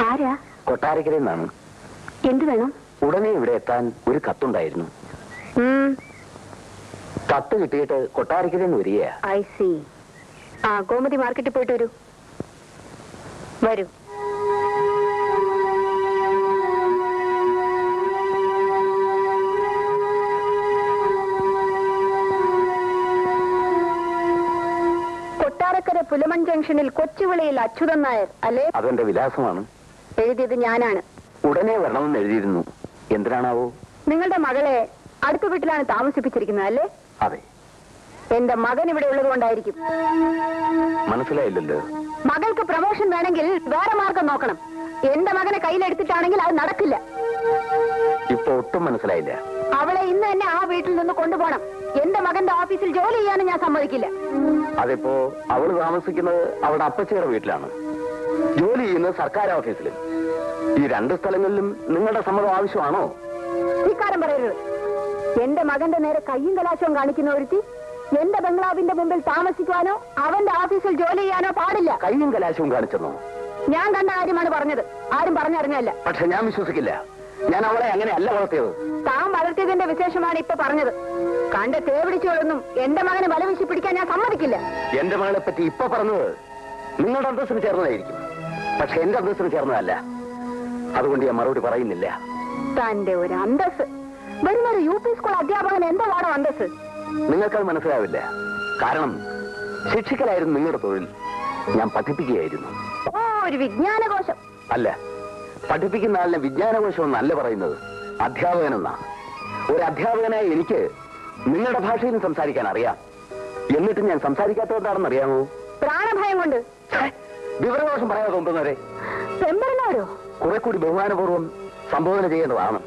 ആരാ? കൊട്ടാരക്കരയിൽ നിന്നാണ്. എന്ത് വേണം? ഉടനെ ഇവിടെ എത്താൻ ഒരു കത്തുണ്ടായിരുന്നു. കത്ത് കിട്ടിയിട്ട് കൊട്ടാരക്കരയിൽ നിന്ന് വരിക. I C. ആ, ഗോമതി മാർക്കറ്റിൽ പോയിട്ട് വരൂ. വരൂ. കൊട്ടാരക്കര പുലമൺ ജംഗ്ഷനിൽ കൊച്ചുവിളിയിൽ അച്യുതൻ നായർ അല്ലേ? അതെന്റെ വിലാസമാണ്. എഴുതിയത് ഞാനാണ്. ഉടനെ വരണമെന്ന് എഴുതിയിരുന്നു. എന്തിനാണാവോ? നിങ്ങളുടെ മകളെ അടുത്ത വീട്ടിലാണ് താമസിപ്പിച്ചിരിക്കുന്നത് അല്ലേ? അതെ. എന്റെ മകൻ ഇവിടെ ഉള്ളത് കൊണ്ടായിരിക്കും. മനസ്സിലായില്ലല്ലോ. മകൾക്ക് പ്രമോഷൻ വേണമെങ്കിൽ വേറെ മാർഗം നോക്കണം. എന്റെ മകനെ കയ്യിലെടുത്തിട്ടാണെങ്കിൽ അത് നടക്കില്ല. ഇപ്പൊ ഒട്ടും മനസ്സിലായില്ല. അവളെ ഇന്ന് തന്നെ ആ വീട്ടിൽ നിന്ന് കൊണ്ടുപോകണം. എന്റെ മകന്റെ ഓഫീസിൽ ജോലി ചെയ്യാനും ഞാൻ സമ്മതിക്കില്ല. അതിപ്പോ അവള് താമസിക്കുന്നത് അവളുടെ അപ്പച്ചിയുടെ വീട്ടിലാണ്, ജോലി ചെയ്യുന്നത് സർക്കാർ ഓഫീസിലും. ഈ രണ്ട് സ്ഥലങ്ങളിലും നിങ്ങളുടെ സമ്മതം ആവശ്യമാണോ? ധിക്കാരം പറയരുത്. എന്റെ മകന്റെ നേരെ കയ്യും കലാശവും കാണിക്കുന്ന ഒരുത്തി എന്റെ ബംഗ്ലാവിന്റെ മുമ്പിൽ താമസിക്കുവാനോ അവന്റെ ഓഫീസിൽ ജോലി ചെയ്യാനോ പാടില്ല. കയ്യും കലാശവും കാണിച്ചെന്നോ? ഞാൻ കണ്ട കാര്യമാണ് പറഞ്ഞത്, ആരും പറഞ്ഞറിഞ്ഞല്ല. പക്ഷെ ഞാൻ വിശ്വസിക്കില്ല. ഞാൻ അവളെ അങ്ങനെ അല്ല വളർത്തിയത്. താൻ വളർത്തിയതിന്റെ വിശേഷമാണ് ഇപ്പൊ പറഞ്ഞത്. കണ്ട തേവിടിച്ചോളൊന്നും എന്റെ മകനെ വലവീശി പിടിക്കാൻ ഞാൻ സമ്മതിക്കില്ല. എന്റെ മകളെ പറ്റി ഇപ്പൊ പറഞ്ഞത് നിങ്ങളുടെ അന്തസ്സിന് ചേർന്നതായിരിക്കും, പക്ഷെ എന്റെ അന്തസ്സിന് ചേർന്നതല്ല. അതുകൊണ്ട് ഞാൻ മറുപടി പറയുന്നില്ല. തന്റെ ഒരു അന്തസ്. വരുന്നൊരു യു പി സ്കൂൾ അധ്യാപകൻ എന്താണോ അന്തസ്? നിങ്ങൾക്കത് മനസ്സിലാവില്ല. കാരണം ശിക്ഷിക്കലായിരുന്നു നിങ്ങളുടെ തൊഴിൽ, ഞാൻ പഠിപ്പിക്കുകയായിരുന്നു. ഓ, ഒരു വിജ്ഞാനകോശം. അല്ല, പഠിപ്പിക്കുന്ന ആളിനെ വിജ്ഞാനകോശം എന്നല്ല പറയുന്നത്, അധ്യാപകനെന്നാണ്. ഒരു അധ്യാപകനായ എനിക്ക് നിങ്ങളുടെ ഭാഷയിലും സംസാരിക്കാൻ അറിയാം. എന്നിട്ട് ഞാൻ സംസാരിക്കാത്തതുകൊണ്ടാണെന്ന് അറിയാമോ? പ്രാണഭയം കൊണ്ട്. വിവരദോഷം പറയാതെ കൊണ്ടുവന്നവരെ പെമ്പറനാരോ കുറെ കൂടി ബഹുമാനപൂർവ്വം സംബോധന ചെയ്യേണ്ടതാണ്.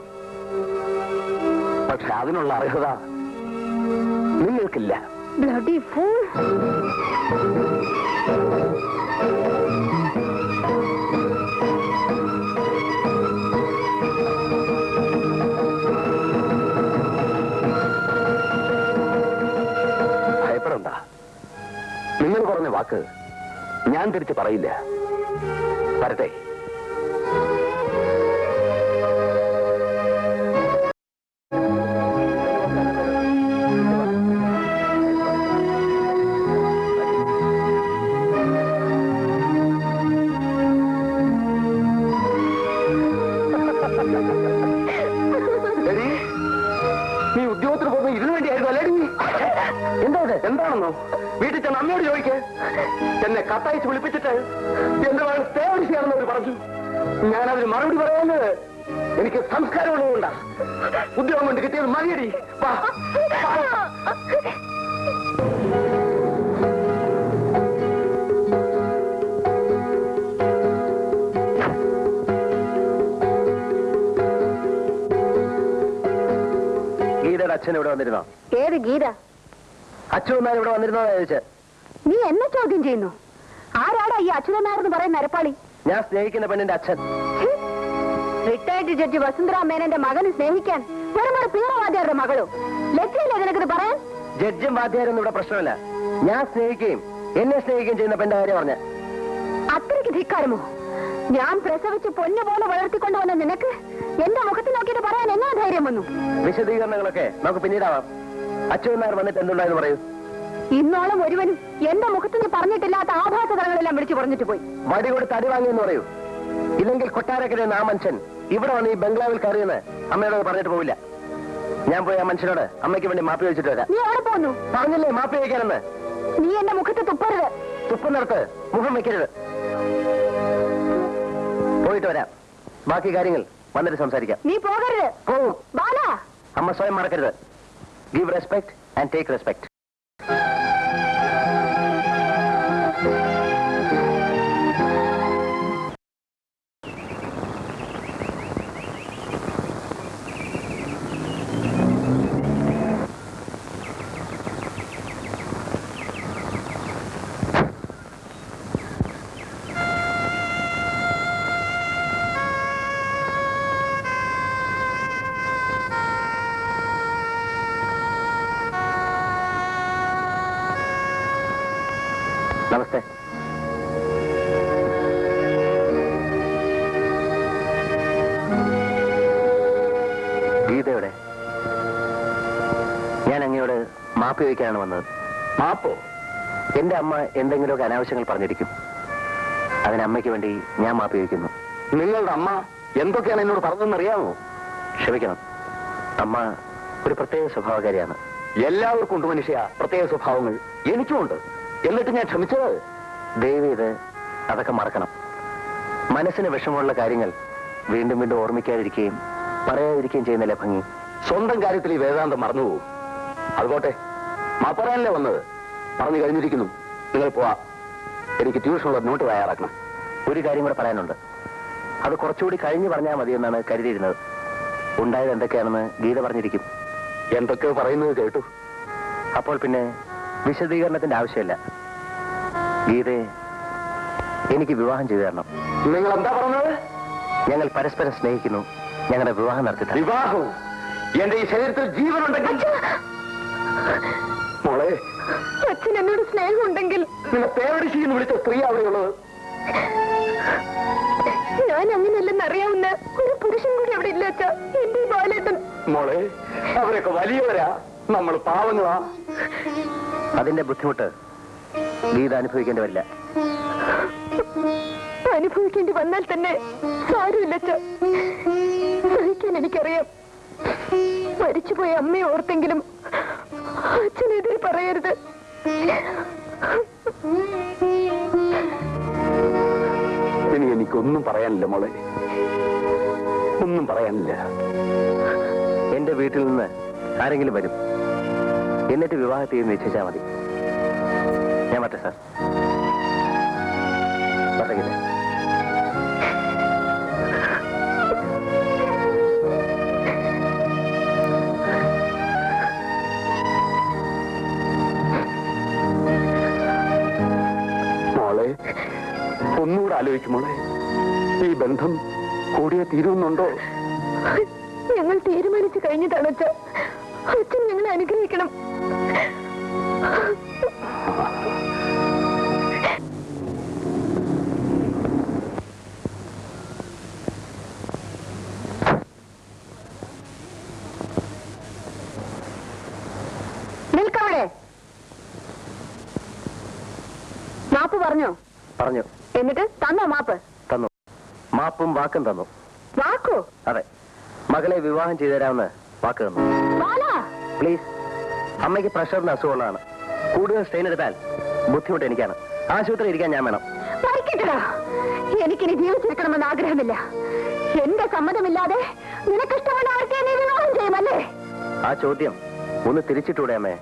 പക്ഷെ അതിനുള്ള അർഹത നിങ്ങൾക്കില്ല. Bloody fool. ഭയപ്പെടണ്ട. നിങ്ങൾ പറഞ്ഞ വാക്ക് ഞാൻ തിരിച്ച് പറയില്ല. വരട്ടെ. നീ ഉദ്യോഗത്തിന് പോകുന്നത് ഇതിനു വേണ്ടിയായിരുന്നു അല്ലേടി? എന്താണെന്നോ വീട്ടിൽ ചെന്ന് അമ്മയോട് ചോദിക്ക്. എന്നെ കത്തയച്ച് വിളിപ്പിച്ചിട്ട് എന്റെ മകൾ തേവടിച്ചാണെന്ന് അവർ പറഞ്ഞു. ഞാനതിന് മറുപടി പറയുന്നത് എനിക്ക് സംസ്കാരമുള്ളതുകൊണ്ടാ. ഉദ്യോഗം കൊണ്ട് കിട്ടിയത് മതിയടി. ഗീതയുടെ അച്ഛൻ ഇവിടെ വന്നിരുന്നോ? ഏത് ഗീത? അച്ഛൻ ഇവിടെ വന്നിരുന്നോ ചോദിച്ച. നീ എന്നെ ചോദ്യം ചെയ്യുന്നു? ആരാടാ ഈ അച്യുതൻ നായർ എന്ന് പറയുന്ന നരപ്പാളി? ഞാൻ സ്നേഹിക്കുന്ന പെണ്ണിന്റെ അച്ഛൻ. റിട്ടയർഡ് ജഡ്ജി വസുന്ധര മേനന്റെ മകന് സ്നേഹിക്കാൻ വെറും ഒരു പീളവാദ്യാരുടെ മകളോ? ലജ്ജയില്ലേ നിനക്കിത് പറയാൻ? ജഡ്ജും വാദ്യാരൊന്നും ഇവിടെ പ്രശ്നമല്ല. ഞാൻ സ്നേഹിക്കുകയും എന്നെ സ്നേഹിക്കുകയും ചെയ്യുന്ന പെണ്ണിന്റെ കാര്യം പറഞ്ഞ. അത്രയ്ക്ക് ധിക്കാരമോ? ഞാൻ പ്രസവിച്ച് പൊന്നുപോലെ വളർത്തിക്കൊണ്ടുവന്ന നിനക്ക് എന്റെ മുഖത്ത് നോക്കിയിട്ട് പറയാൻ എങ്ങനെ ധൈര്യം വന്നു? വിശദീകരണങ്ങളൊക്കെ നമുക്ക് പിന്നീടാവാം. അച്യുതൻ നായർ വന്നിട്ട് എന്തുണ്ടായെന്ന് പറയൂ. ഇന്നോളം ഒരുവനും എന്റെ മുഖത്ത് നീ പറഞ്ഞിട്ടില്ലാത്ത ആഭാസതകളെല്ലാം വിളിച്ചു പറഞ്ഞിട്ട് പോയി. വടി കൊടുത്ത് അടി വാങ്ങിയെന്ന് പറയൂ. ഇല്ലെങ്കിൽ കൊട്ടാരക്കര ആ മനുഷ്യൻ ഇവിടെ വന്ന് ഈ ബംഗ്ലാവിൽ കയറിയെന്ന് അമ്മയോട് പറഞ്ഞിട്ട് പോവില്ല. ഞാൻ പോയി ആ മനുഷ്യനോട് അമ്മയ്ക്ക് വേണ്ടി മാപ്പി ചോദിച്ചിട്ട് വരാം. നീ എവിടെ പോന്നു? പറഞ്ഞില്ലേ മാപ്പി ചോദിക്കാനെന്ന്? നീ എന്റെ മുഖത്ത് തുപ്പരുത്. തുപ്പുന്നിടത്ത് മുഖം വെക്കരുത്. പോയിട്ട് വരാം. ബാക്കി കാര്യങ്ങൾ വന്നിട്ട് സംസാരിക്കാം. നീ പോകരുത്. പോവും. ബാല, അമ്മ സ്വയം മറക്കരുത്. Give respect and take respect. മാപ്പ് ചോദിക്കാനാണ് വന്നത്. മാപ്പോ? എന്റെ അമ്മ എന്തെങ്കിലുമൊക്കെ അനാവശ്യങ്ങൾ പറഞ്ഞിരിക്കും. അതിന് അമ്മയ്ക്ക് വേണ്ടി ഞാൻ മാപ്പ് ചോദിക്കുന്നു. നിങ്ങളുടെ അമ്മ എന്തൊക്കെയാണ് എന്നോട് പറഞ്ഞതെന്ന് അറിയാമോ? ക്ഷമിക്കണം, അമ്മ ഒരു പ്രത്യേക സ്വഭാവകാരിയാണ്. എല്ലാവർക്കും ഉണ്ട് മനുഷ്യ പ്രത്യേക സ്വഭാവങ്ങൾ. എനിക്കുമുണ്ട്. എന്നിട്ട് ഞാൻ ക്ഷമിച്ചത്. ദയവേത് അതൊക്കെ മറക്കണം. മനസ്സിന് വിഷമമുള്ള കാര്യങ്ങൾ വീണ്ടും വീണ്ടും ഓർമ്മിക്കാതിരിക്കുകയും പറയാതിരിക്കുകയും ചെയ്യുന്നില്ല ഭംഗി. സ്വന്തം കാര്യത്തിൽ ഈ വേദാന്തം മറന്നുപോകും. അതുപോട്ടെ, മാപ്പറയാനല്ലേ വന്നത്. പറഞ്ഞു കഴിഞ്ഞിരിക്കുന്നു. നിങ്ങൾ പോവാ. എനിക്ക് ട്യൂഷനുള്ള നോട്ട് തയ്യാറാക്കണം. ഒരു കാര്യം കൂടെ പറയാനുണ്ട്. അത് കുറച്ചുകൂടി കഴിഞ്ഞ് പറഞ്ഞാൽ മതിയെന്നാണ് കരുതിയിരുന്നത്. ഉണ്ടായത് എന്തൊക്കെയാണെന്ന് ഗീത പറഞ്ഞിരിക്കും. എന്തൊക്കെയോ പറയുന്നത് കേട്ടു. അപ്പോൾ പിന്നെ വിശദീകരണത്തിന്റെ ആവശ്യമില്ല. ഗീതയെ എനിക്ക് വിവാഹം ചെയ്തു തരണം. നിങ്ങൾ എന്താ പറഞ്ഞത്? ഞങ്ങൾ പരസ്പരം സ്നേഹിക്കുന്നു. ഞങ്ങളുടെ വിവാഹം നടത്തി. വിവാഹവും? എന്റെ ഈ ശരീരത്തിൽ ജീവനുണ്ടെങ്കിൽ മോളെ, അച്ഛൻ എന്നോട് സ്നേഹമുണ്ടെങ്കിൽ നിന്നെ പേരടിശീന്ന് വിളിച്ച സ്ത്രീ അവിടെയുള്ളത്. ഞാൻ അങ്ങനെയല്ലെന്ന് അറിയാവുന്ന ഒരു പുരുഷൻ കൂടി അവിടെ ഇല്ല അച്ഛാ. എന്റെ ബാലേട്ടൻ. മോളെ, അവരൊക്കെ വലിയവരാ, നമ്മൾ പാവങ്ങളാ. അതിന്റെ ബുദ്ധിമുട്ട് ഗീത അനുഭവിക്കേണ്ടി വരില്ല. അനുഭവിക്കേണ്ടി വന്നാൽ തന്നെ സാരമില്ല അച്ഛാ. സഹിക്കാൻ എനിക്കറിയാം. മരിച്ചുപോയ അമ്മയെ ഓർത്തെങ്കിലും അച്ഛനെതിരെ പറയരുത്. ഇനി എനിക്കൊന്നും പറയാനില്ല മോളെ, ഒന്നും പറയാനില്ല. എന്റെ വീട്ടിൽ നിന്ന് ആരെങ്കിലും വരും. എന്നിട്ട് വിവാഹത്തെ നിശ്ചയിച്ചാൽ മതി. ഞാൻ പറ്റേ സാർ. പറ്റകില്ല. മോളെ, ഒന്നുകൂടെ ആലോചിക്കുമോളെ. ഈ ബന്ധം കൂടിയേ തീരുന്നുണ്ടോ? ഞങ്ങൾ തീരുമാനിച്ചു കഴിഞ്ഞതാണ് അച്ഛാ. അച്ഛൻ ഞങ്ങളെ അനുഗ്രഹിക്കണം. നിൽക്കവിടെ. മാപ്പ് പറഞ്ഞോ? പറഞ്ഞു. എന്നിട്ട് തന്നോ മാപ്പ്? തന്നു. മാപ്പും വാക്കും തന്നു. വാക്കോ? അതെ, മകളെ വിവാഹം ചെയ്തു തരാമെന്ന് വാക്ക് തന്നു. പ്ലീസ്. അമ്മയ്ക്ക് പ്രഷറിന് അസുഖമുള്ളതാണ്. കൂടുതൽ സ്ട്രെയിൻ എടുത്താൽ ബുദ്ധിമുട്ട് എനിക്കാണ്. ആശുപത്രി ഇരിക്കാൻ ഞാൻ വേണം. മരിക്കട്ടടാ. എനിക്കിനി ജീവിച്ചിരിക്കണമെന്ന് ആഗ്രഹമില്ല. എന്റെ സമ്മതമില്ലാതെ നിനക്കിഷ്ടമുള്ള ആർക്കെ നീ വിവാഹം ചെയ്യുമല്ലേ? ആ ചോദ്യം ഒന്ന് തിരിച്ചിട്ടൂടെ അമ്മേ?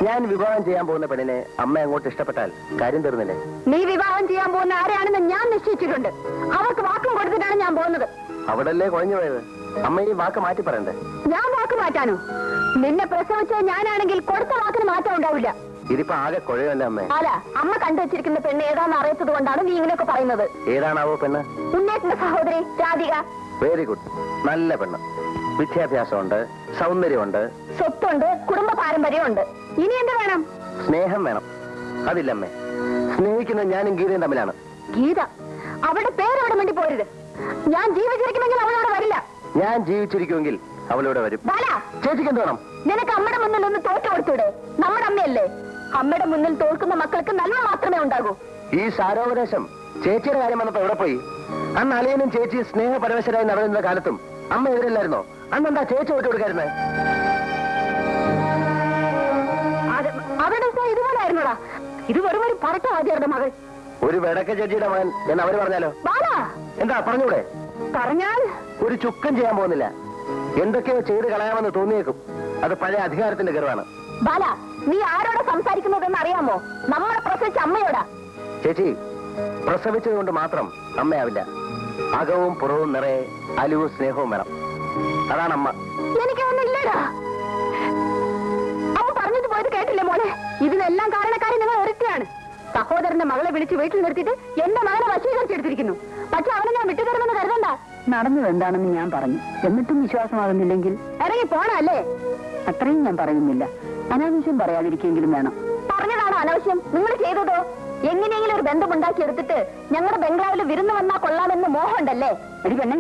ഞാൻ വിവാഹം ചെയ്യാൻ പോകുന്ന പെണ്ണിനെ അമ്മ അങ്ങോട്ട് ഇഷ്ടപ്പെട്ടാൽ കാര്യം തീർന്നില്ലേ? നീ വിവാഹം ചെയ്യാൻ പോകുന്ന ആരെയാണെന്ന് ഞാൻ നിശ്ചയിച്ചിട്ടുണ്ട്. അവർക്ക് വാക്കും കൊടുത്തിട്ടാണ് ഞാൻ പോകുന്നത്. അവിടല്ലേ കുഴഞ്ഞു പോയത്? അമ്മ ഈ വാക്ക് മാറ്റി പറയണ്ടേ? ഞാൻ വാക്ക് മാറ്റാനോ? നിന്നെ പ്രസവിച്ച ഞാനാണെങ്കിൽ കൊടുത്ത വാക്കിന് മാറ്റം ഉണ്ടാവില്ല. ഇതിപ്പോ ആകെ കുഴയല്ല അമ്മേ. അല്ല, അമ്മ കണ്ടുവച്ചിരിക്കുന്ന പെണ്ണ് ഏതാണെന്ന് അറിയാത്തത് കൊണ്ടാണ് നീ ഇങ്ങനെയൊക്കെ പറയുന്നത്. ഏതാണാവോ പെണ്ണ്? ഉണ്ണേട്ടന്റെ സഹോദരി രാധിക. Very good. നല്ല പെണ്ണ്. വിദ്യാഭ്യാസമുണ്ട്, സൗന്ദര്യമുണ്ട്, സ്വത്തുണ്ട്, കുടുംബ പാരമ്പര്യമുണ്ട്. ഇനി എന്ത് വേണം? സ്നേഹം വേണം. അതില്ലമ്മേ. സ്നേഹിക്കുന്നത് ഞാനും ഗീതയും തമ്മിലാണ്. ഗീത? അവളുടെ പേര് അവിടെ വേണ്ടി പോരുത്. ഞാൻ ജീവിച്ചിരിക്കുമെങ്കിൽ അവളോട് വരില്ല. ഞാൻ ജീവിച്ചിരിക്കുമെങ്കിൽ അവളോട് വരും. ചേച്ചിക്ക് എന്ത് വേണം? നിനക്ക് അമ്മയുടെ മുന്നിൽ ഒന്ന് തോറ്റു കൊടുത്തൂടെ? നമ്മുടെ അമ്മയല്ലേ. അമ്മയുടെ മുന്നിൽ തോൽക്കുന്ന മക്കൾക്ക് നന്മ മാത്രമേ ഉണ്ടാകൂ. ഈ സാരോപദേശം ചേച്ചിയുടെ കാര്യം വന്നപ്പോ എവിടെ പോയി? അന്ന് അളിയനും ചേച്ചി സ്നേഹപരവശരായി നടന്നിരുന്ന കാലത്തും അമ്മ എതിരല്ലായിരുന്നോ? അന്നെന്താ ചേച്ചി വിട്ടു കൊടുക്കായിരുന്നേ? അവരുടെ ഇതുപോലെ ആയിരുന്നോടാ. ഇത് വെറും ഒരു പറട്ടവാദിയുടെ മകൾ. ഒരു വെടക്ക ചേച്ചിയുടെ മകൻ എന്ന് അവര് പറഞ്ഞാലോ? എന്താ പറഞ്ഞൂടെ? പറഞ്ഞാൽ ഒരു ചുക്കം ചെയ്യാൻ പോകുന്നില്ല. എന്തൊക്കെയോ ചെയ്ത് കളയാമെന്ന് തോന്നിയേക്കും. അത് പഴയ അധികാരത്തിന്റെ ഗർവാണ്. ബാല, നീ ആരോടാ സംസാരിക്കുന്നതെന്ന് അറിയാമോ? നമ്മളെ പ്രസവിച്ച അമ്മയോടാ. ചേച്ചി, പ്രസവിച്ചത് കൊണ്ട് മാത്രം അമ്മയാവില്ല. അകവും പുറവും നിറയെ അലിവും സ്നേഹവും വേണം. അതാണ് അമ്മ. എനിക്കൊന്നുമില്ലടാ. അമ്മ പറഞ്ഞത് പോയത് കേട്ടില്ലേ മോനെ? ഇതിനെല്ലാം കാരണക്കാരി നിങ്ങൾ ഒരുത്തിയാണ്. സഹോദരന്റെ മകളെ വിളിച്ച് വീട്ടിൽ നിർത്തിയിട്ട് എന്റെ മകനെ വശീകരിച്ചെടുത്തിരിക്കുന്നു. പക്ഷെ അവനെ ഞാൻ വിട്ടുതരുമെന്ന് കരുതണ്ട. നടന്നത് എന്താണെന്ന് ഞാൻ പറഞ്ഞു. എന്നിട്ടും വിശ്വാസമാകുന്നില്ലെങ്കിൽ ഇറങ്ങി പോണല്ലേ? അത്രയും ഞാൻ പറയുന്നില്ല. അനാവശ്യം പറയാതിരിക്കെങ്കിലും വേണം. പറഞ്ഞതാണോ അനാവശ്യം? നിങ്ങൾ ചെയ്തതോ? എങ്ങനെയെങ്കിലും ഒരു ബന്ധമുണ്ടാക്കിയെടുത്തിട്ട് ഞങ്ങളുടെ ബംഗ്ലാവിൽ വിരുന്ന് വന്നാ കൊള്ളാമെന്ന് മോഹമുണ്ടല്ലേ? എടി പെണ്ണെ,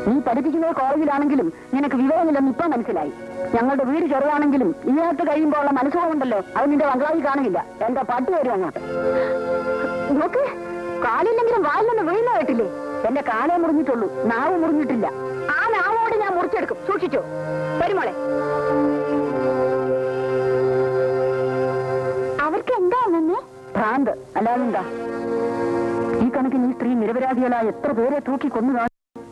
നീ പഠിപ്പിക്കുന്നത് കോളേജിലാണെങ്കിലും നിനക്ക് വിവരമില്ലെന്ന് ഇപ്പൊ മനസ്സിലായി. ഞങ്ങളുടെ വീട് ചെറുതാണെങ്കിലും ഇതിനകത്ത് കഴിയുമ്പോൾ ഉള്ള മനസ്സുകൊണ്ടല്ലോ അത് നിന്റെ ബംഗ്ലാവിൽ കാണില്ല. എന്റെ പട്ടി വരും അങ്ങോട്ട്. നോക്ക്, കാലില്ലെങ്കിലും വാലിലൊന്ന് വീഴുന്ന കേട്ടില്ലേ? എന്റെ കാലേ മുറിഞ്ഞിട്ടുള്ളൂ, നാവ് മുറിഞ്ഞിട്ടില്ല. ആ നാവോട് ഞാൻ മുറിച്ചെടുക്കും, സൂക്ഷിച്ചോ. വരുമോളെ. അവർക്ക് എന്താ തന്നെ ഭ്രാന്ത്, അല്ലാതെന്താ? ഈ കണക്കിന് ഈ സ്ത്രീ നിരപരാധികളായ എത്ര പേരെ തൂക്കി കൊന്നു